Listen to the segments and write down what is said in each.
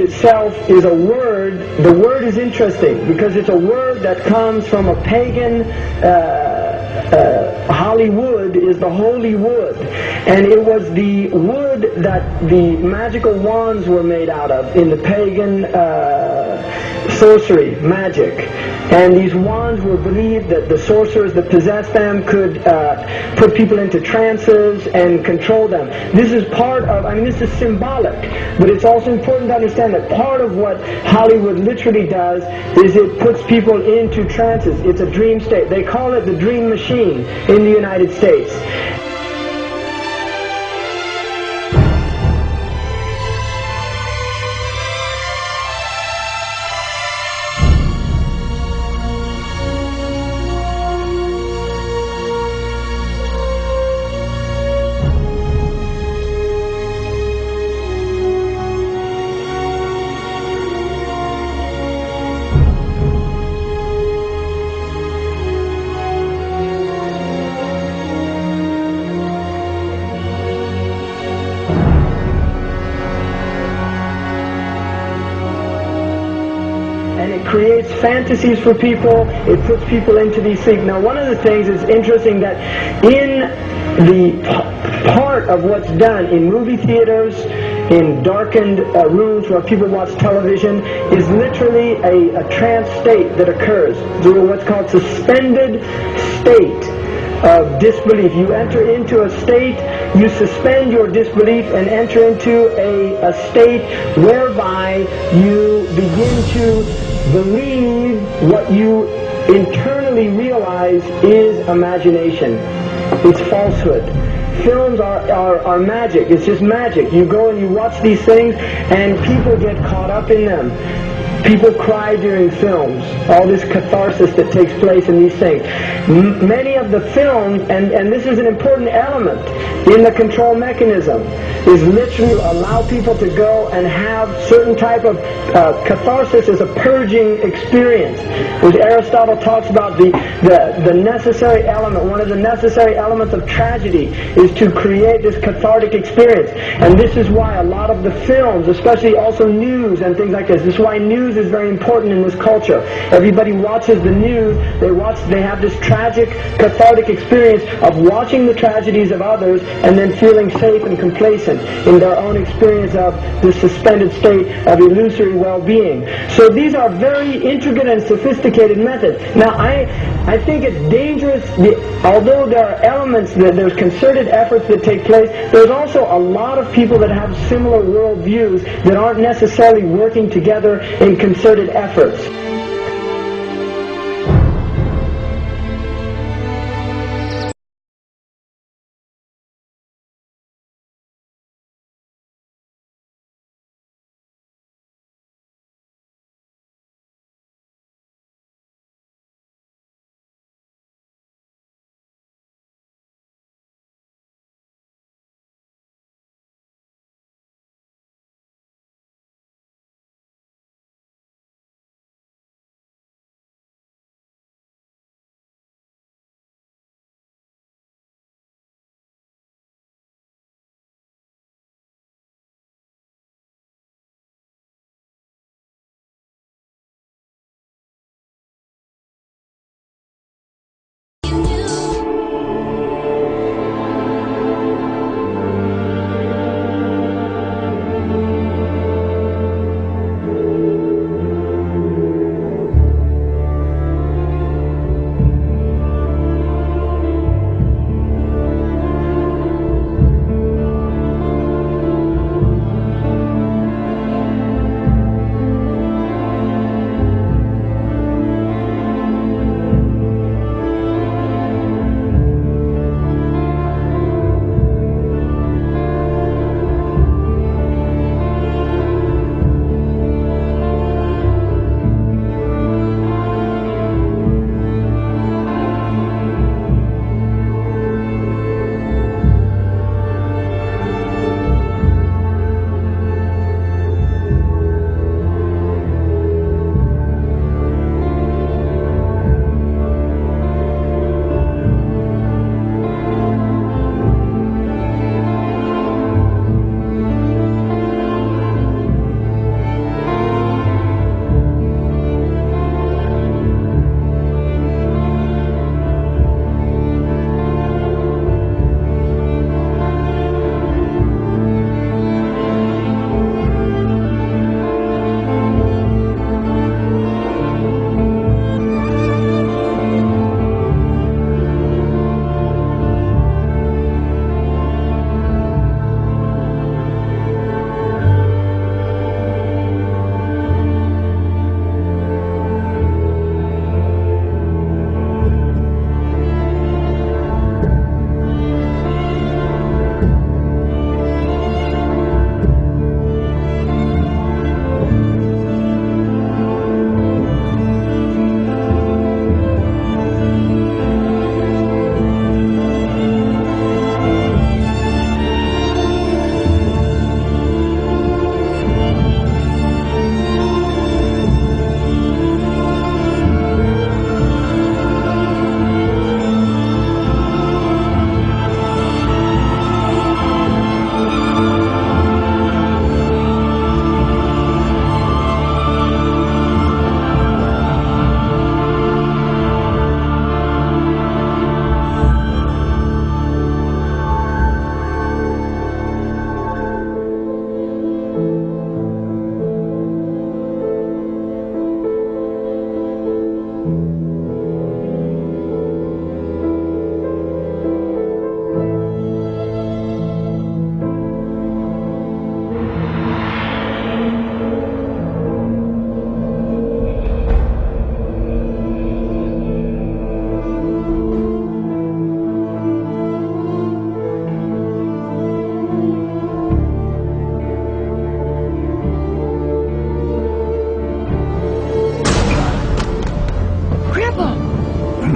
itself is a word. The word is interesting because it's a word that comes from a pagan. Hollywood is the holy wood, and it was the wood that the magical wands were made out of in the pagan sorcery, magic. And these wands were believed that the sorcerers that possessed them could put people into trances and control them. This is part of, this is symbolic, but it's also important to understand that part of what Hollywood literally does is it puts people into trances. It's a dream state. They call it the dream machine in the United States. And it creates fantasies for people. It puts people into these things. Now, one of the things is interesting that in the part of what's done in movie theaters, in darkened rooms where people watch television, is literally a trance state that occurs. What's called suspended state of disbelief. You enter into a state, you suspend your disbelief and enter into a state whereby you begin to believe what you internally realize is imagination. It's falsehood. Films are magic. It's just magic. You go and you watch these things and people get caught up in them. People cry during films. All this catharsis that takes place in these things. Many of the films, and this is an important element in the control mechanism, is literally allow people to go and have certain type of catharsis as a purging experience. Which Aristotle talks about the necessary element. One of the necessary elements of tragedy is to create this cathartic experience. And this is why a lot of the films, especially also news and things like this is why news is very important in this culture. Everybody watches the news. They have this tragic, cathartic experience of watching the tragedies of others and then feeling safe and complacent in their own experience of the suspended state of illusory well-being. So these are very intricate and sophisticated methods. Now, I think it's dangerous, although there are elements, there's concerted efforts that take place, there's also a lot of people that have similar worldviews that aren't necessarily working together in concerted efforts.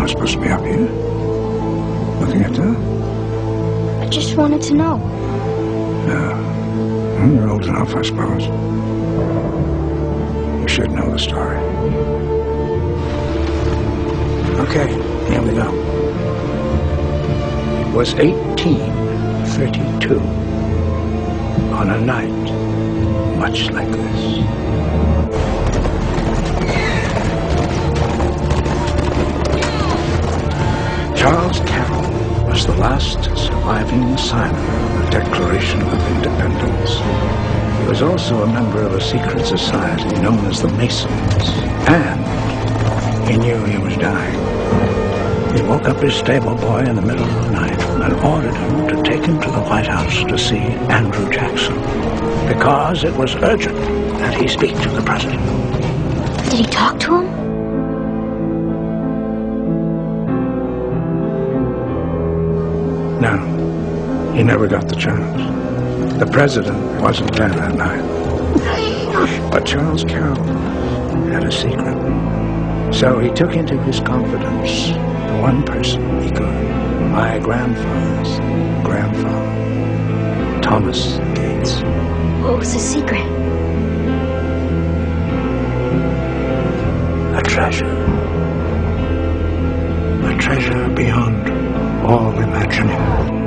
not supposed to be up here. Looking at that? I just wanted to know. No. Well, you're old enough, I suppose. You should know the story. Okay, here we go. It was 1832. On a night much like this. Charles Carroll was the last surviving signer of the Declaration of Independence. He was also a member of a secret society known as the Masons, and he knew he was dying. He woke up his stable boy in the middle of the night and ordered him to take him to the White House to see Andrew Jackson, because it was urgent that he speak to the president. Did he talk to him? No, he never got the chance. The president wasn't there that night. But Charles Carroll had a secret. So he took into his confidence the one person he could. My grandfather's grandfather, Thomas Gates. What was his secret? A treasure. A treasure beyond all imagining.